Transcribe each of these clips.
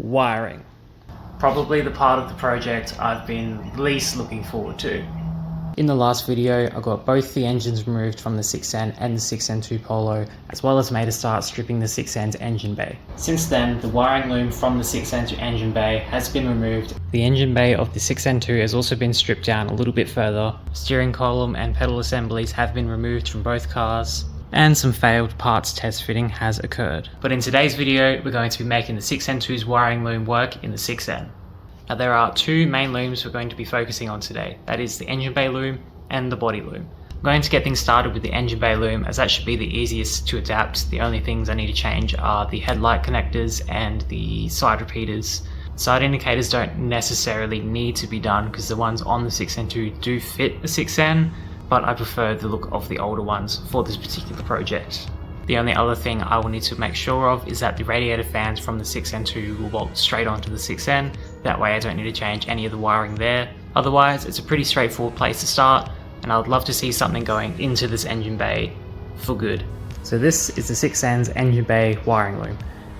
wiring. Probably the part of the project I've been least looking forward to. In the last video, I got both the engines removed from the 6N and the 6N2 Polo, as well as made a start stripping the 6N's engine bay. Since then, the wiring loom from the 6N to engine bay has been removed. The engine bay of the 6N2 has also been stripped down a little bit further. Steering column and pedal assemblies have been removed from both cars, and some failed parts test fitting has occurred. But in today's video, we're going to be making the 6N2's wiring loom work in the 6N. Now there are two main looms we're going to be focusing on today. That is the engine bay loom and the body loom. I'm going to get things started with the engine bay loom, as that should be the easiest to adapt. The only things I need to change are the headlight connectors and the side repeaters. Side indicators don't necessarily need to be done because the ones on the 6N2 do fit the 6N, but I prefer the look of the older ones for this particular project. The only other thing I will need to make sure of is that the radiator fans from the 6N2 will bolt straight onto the 6N. That way I don't need to change any of the wiring there. Otherwise, it's a pretty straightforward place to start, and I would love to see something going into this engine bay for good. So this is the 6N's engine bay wiring loom.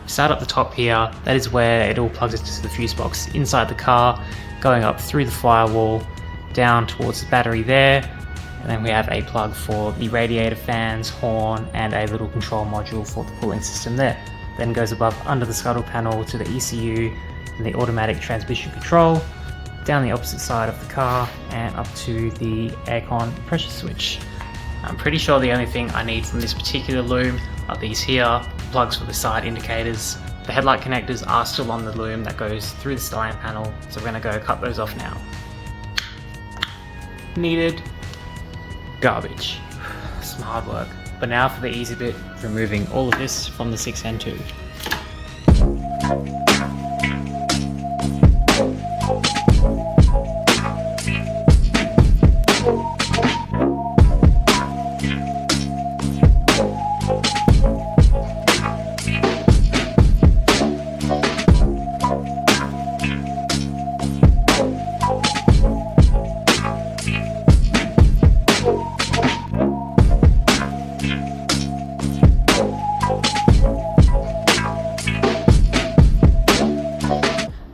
Start up the top here, that is where it all plugs into the fuse box inside the car, going up through the firewall, down towards the battery there. And then we have a plug for the radiator fans, horn, and a little control module for the cooling system there. Then goes above under the scuttle panel to the ECU and the automatic transmission control, down the opposite side of the car and up to the aircon pressure switch. I'm pretty sure the only thing I need from this particular loom are these here, plugs for the side indicators. The headlight connectors are still on the loom that goes through the styling panel, so we're going to go cut those off now. Needed. Garbage. Some hard work. But now for the easy bit, removing all of this from the 6N2.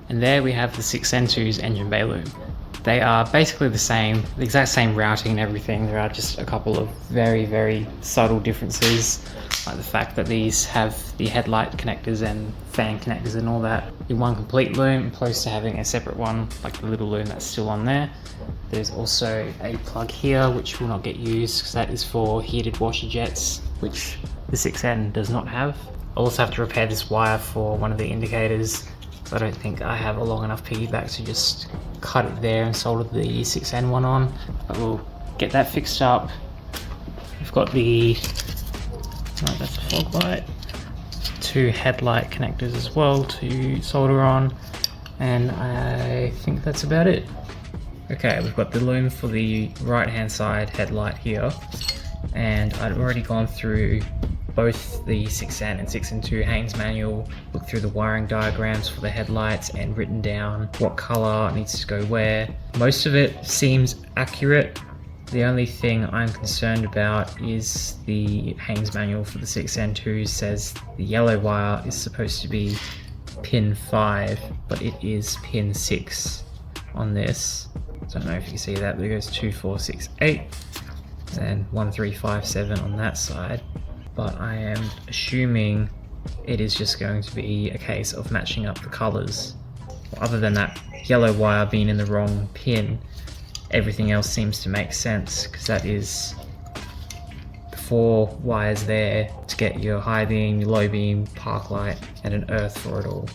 And there we have the 6N2's engine bay loom. They are basically the exact same routing and everything. There are just a couple of very subtle differences, like the fact that these have the headlight connectors and fan connectors and all that in one complete loom, opposed to having a separate one, like the little loom that's still on there. There's also a plug here which will not get used because that is for heated washer jets, which the 6N does not have. I'll also have to repair this wire for one of the indicators. I don't think I have a long enough piggyback to just cut it there and solder the 6N one on, but we'll get that fixed up. We've got that's a fog light, two headlight connectors as well to solder on, and I think that's about it. Okay, we've got the loom for the right hand side headlight here, and I'd already gone through both the 6N and 6N2 Haynes manual, looked through the wiring diagrams for the headlights and written down what color needs to go where. Most of it seems accurate. The only thing I'm concerned about is the Haynes manual for the 6N2 says the yellow wire is supposed to be pin 5, but it is pin 6 on this. I don't know if you can see that, but it goes 2, 4, 6, 8, and 1, 3, 5, 7 on that side. But I am assuming it is just going to be a case of matching up the colors. Other than that yellow wire being in the wrong pin, everything else seems to make sense, because that is the 4 wires there to get your high beam, your low beam, park light, and an earth for it all,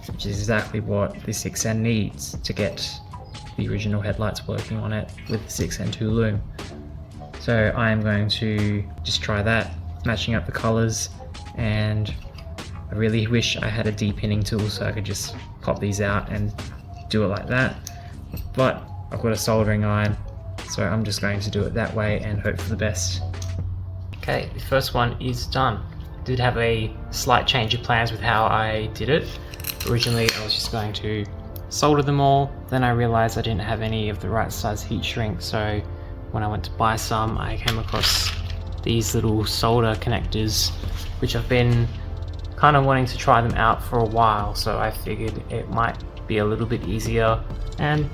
which is exactly what the 6N needs to get the original headlights working on it with the 6N2 loom. So I am going to just try that, matching up the colors, and I really wish I had a de-pinning tool so I could just pop these out and do it like that, but I've got a soldering iron, so I'm just going to do it that way and hope for the best. Okay, the first one is done. I did have a slight change of plans with how I did it. Originally I was just going to solder them all, then I realized I didn't have any of the right size heat shrink, so when I went to buy some I came across these little solder connectors which I've been kind of wanting to try them out for a while, so I figured it might be a little bit easier, and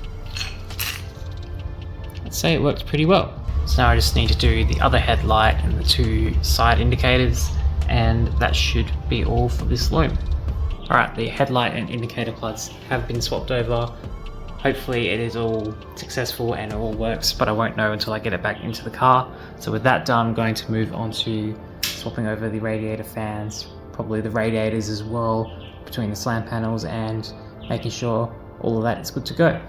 let's say it worked pretty well. So now I just need to do the other headlight and the 2 side indicators, and that should be all for this loom. Alright, the headlight and indicator plugs have been swapped over. Hopefully it is all successful and it all works, but I won't know until I get it back into the car. So with that done, I'm going to move on to swapping over the radiator fans, probably the radiators as well, between the slam panels, and making sure all of that is good to go.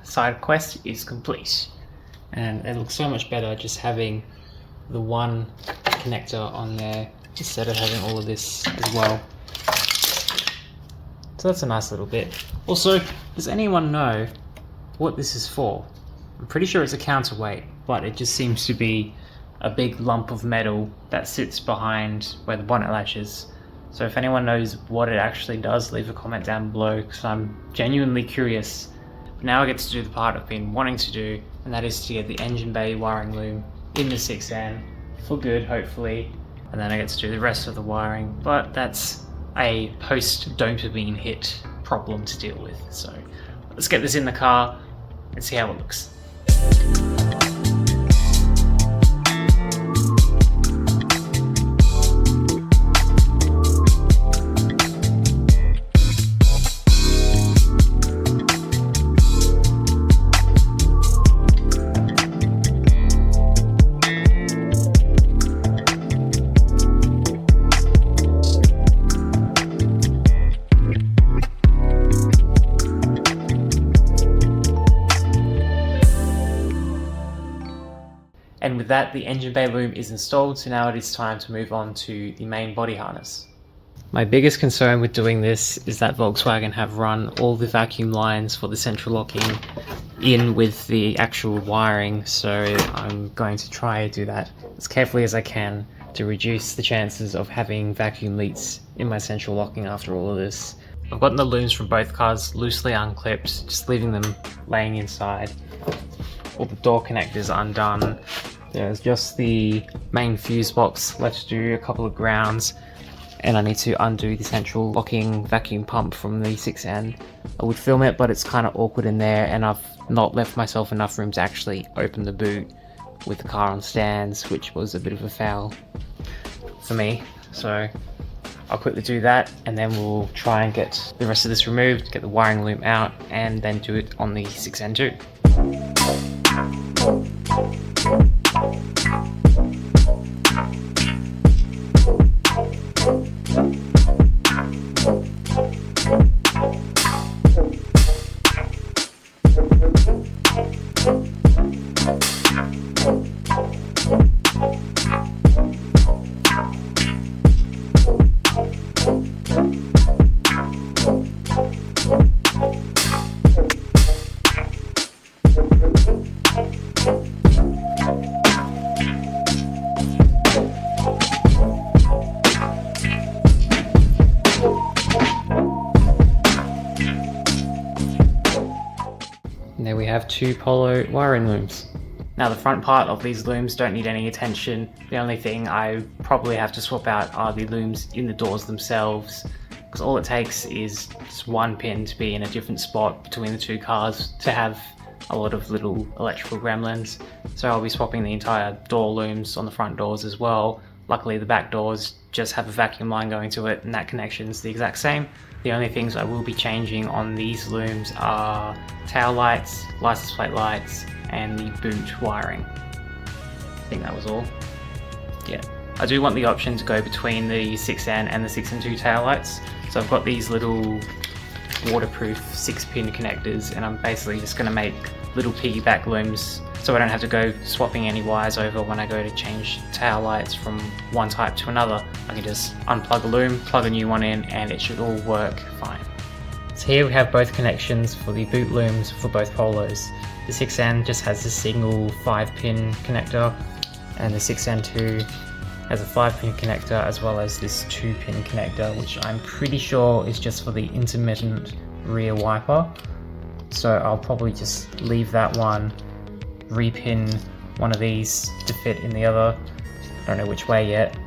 Side quest is complete, and it looks so much better just having the one connector on there instead of having all of this as well. So that's a nice little bit. Also, does anyone know what this is for? I'm pretty sure it's a counterweight, but it just seems to be a big lump of metal that sits behind where the bonnet latch is. So if anyone knows what it actually does, leave a comment down below, because I'm genuinely curious. Now I get to do the part I've been wanting to do, and that is to get the Engine Bay wiring loom in the 6N for good, hopefully, and then I get to do the rest of the wiring, but that's a post-dopamine hit problem to deal with. So let's get this in the car and see how it looks. And with that, the Engine Bay Loom is installed, so now it is time to move on to the main body harness. My biggest concern with doing this is that Volkswagen have run all the vacuum lines for the central locking in with the actual wiring, so I'm going to try to do that as carefully as I can to reduce the chances of having vacuum leaks in my central locking after all of this. I've gotten the looms from both cars loosely unclipped, just leaving them laying inside. All the door connectors undone. There's just the main fuse box left to do, a couple of grounds, and I need to undo the central locking vacuum pump from the 6N. I would film it, but it's kind of awkward in there, and I've not left myself enough room to actually open the boot with the car on stands, which was a bit of a foul for me. So I'll quickly do that, and then we'll try and get the rest of this removed, get the wiring loom out, and then do it on the 6N too. And there we have 2 Polo wiring looms. Now the front part of these looms don't need any attention. The only thing I probably have to swap out are the looms in the doors themselves, because all it takes is just one pin to be in a different spot between the 2 cars to have a lot of little electrical gremlins. So I'll be swapping the entire door looms on the front doors as well, Luckily the back doors just have a vacuum line going to it, and that connection's the exact same. The only things I will be changing on these looms are tail lights, license plate lights, and the boot wiring. I think that was all. Yeah. I do want the option to go between the 6N and the 6N2 tail lights. So I've got these little waterproof 6-pin connectors, and I'm basically just going to make little piggyback looms so I don't have to go swapping any wires over when I go to change tail lights from one type to another. I can just unplug a loom, plug a new one in, and it should all work fine. So here we have both connections for the boot looms for both Polos. The 6N just has a single 5-pin connector, and the 6N2 has a 5-pin connector as well as this 2-pin connector, which I'm pretty sure is just for the intermittent rear wiper. So I'll probably just leave that one, repin one of these to fit in the other. I don't know which way yet.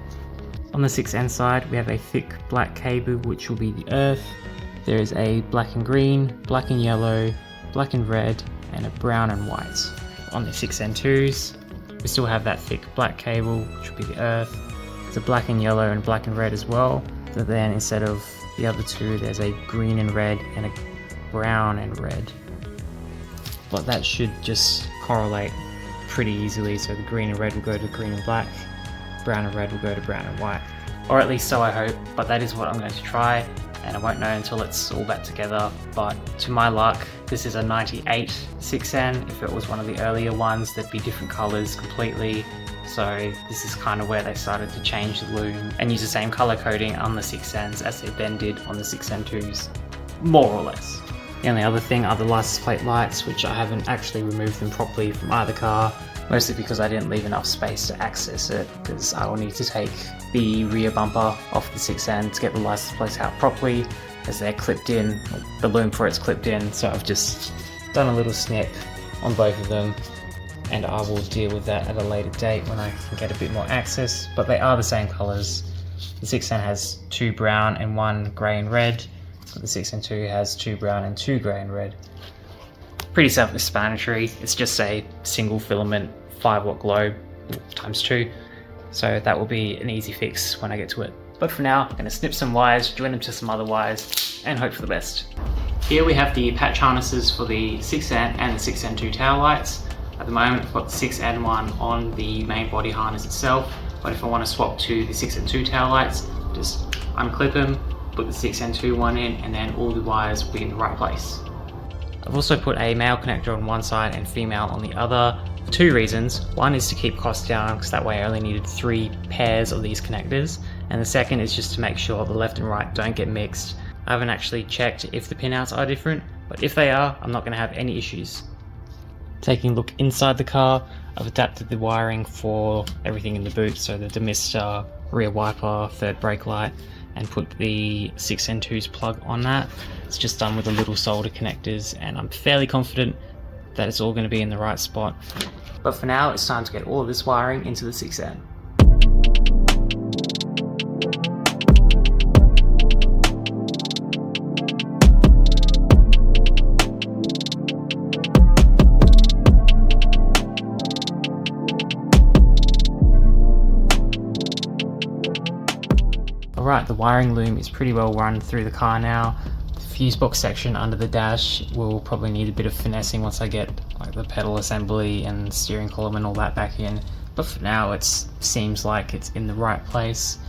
On the 6N side, we have a thick black cable, which will be the earth. There is a black and green, black and yellow, black and red, and a brown and white. On the 6N2s, we still have that thick black cable, which will be the earth. There's a black and yellow and black and red as well. But then instead of the other two, there's a green and red and a brown and red. But that should just correlate pretty easily. So the green and red will go to green and black, brown and red will go to brown and white. Or at least so I hope, but that is what I'm going to try. And I won't know until it's all back together, but to my luck, this is a 98 6N. If it was one of the earlier ones, there'd be different colors completely. So this is kind of where they started to change the loom and use the same color coding on the 6Ns as they then did on the 6N2s, more or less. The only other thing are the license plate lights, which I haven't actually removed them properly from either car, mostly because I didn't leave enough space to access it, because I will need to take the rear bumper off the 6N to get the license plates out properly, as they're clipped in, the loom for it's clipped in. So I've just done a little snip on both of them, and I will deal with that at a later date when I can get a bit more access, but they are the same colors. The 6N has 2 brown and 1 grey and red, but the 6N2 has 2 brown and 2 grey and red. Pretty self-explanatory. It's just a single filament 5-watt globe times 2, so that will be an easy fix when I get to it. But for now, I'm going to snip some wires, join them to some other wires, and hope for the best. Here we have the patch harnesses for the 6N and the 6N2 tail lights. At the moment I've got the 6N one on the main body harness itself, but if I want to swap to the 6N2 tail lights, just unclip them, put the 6N2 one in, and then all the wires will be in the right place. I've also put a male connector on one side and female on the other for 2 reasons. One is to keep costs down, because that way I only needed 3 pairs of these connectors, and the second is just to make sure the left and right don't get mixed. I haven't actually checked if the pinouts are different, but if they are, I'm not going to have any issues. Taking a look inside the car, I've adapted the wiring for everything in the boot, so the demister, rear wiper, third brake light, and put the 6N2's plug on that. It's just done with the little solder connectors, and I'm fairly confident that it's all going to be in the right spot. But for now, it's time to get all of this wiring into the 6N. Alright, the wiring loom is pretty well run through the car now. The fuse box section under the dash will probably need a bit of finessing once I get like the pedal assembly and steering column and all that back in, but for now it seems like it's in the right place.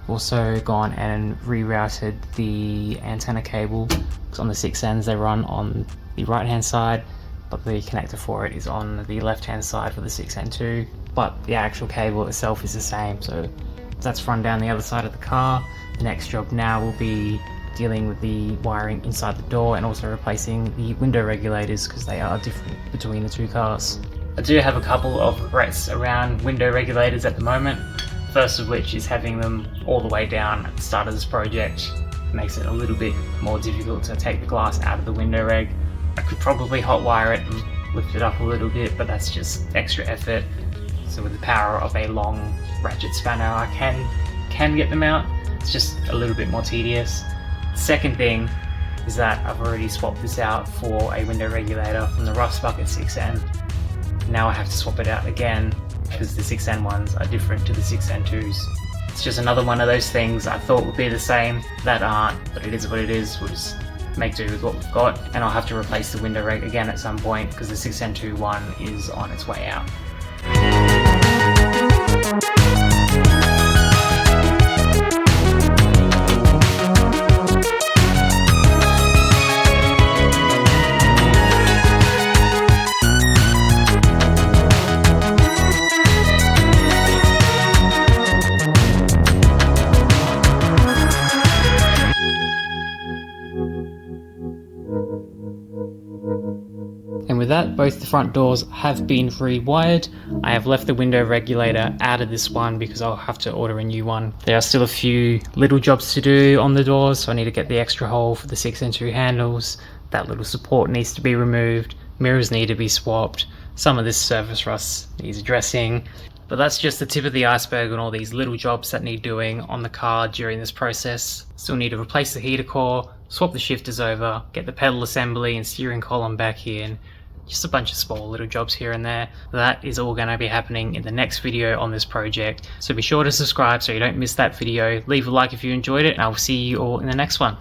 Also gone and rerouted the antenna cable, because on the 6Ns they run on the right hand side, but the connector for it is on the left hand side for the 6N2, but the actual cable itself is the same, so that's run down the other side of the car. The next job now will be dealing with the wiring inside the door and also replacing the window regulators, because they are different between the 2 cars. I do have a couple of regrets around window regulators at the moment. First of which is having them all the way down at the start of this project. It makes it a little bit more difficult to take the glass out of the window reg. I could probably hot wire it and lift it up a little bit, but that's just extra effort. So with the power of a long ratchet spanner, I can get them out. It's just a little bit more tedious. The second thing is that I've already swapped this out for a window regulator from the Rust Bucket 6N. Now I have to swap it out again because the 6N ones are different to the 6N2s. It's just another one of those things I thought would be the same that aren't, but it is what it is. We'll just make do with what we've got, and I'll have to replace the window reg again at some point because the 6N2 one is on its way out. And with that, both the front doors have been rewired. I have left the window regulator out of this one because I'll have to order a new one. There are still a few little jobs to do on the doors, so I need to get the extra hole for the 6N2 handles. That little support needs to be removed. Mirrors need to be swapped. Some of this surface rust needs addressing. But that's just the tip of the iceberg on all these little jobs that need doing on the car during this process. Still need to replace the heater core, swap the shifters over, get the pedal assembly and steering column back in. Just a bunch of small little jobs here and there. That is all going to be happening in the next video on this project. So be sure to subscribe so you don't miss that video. Leave a like if you enjoyed it, and I will see you all in the next one.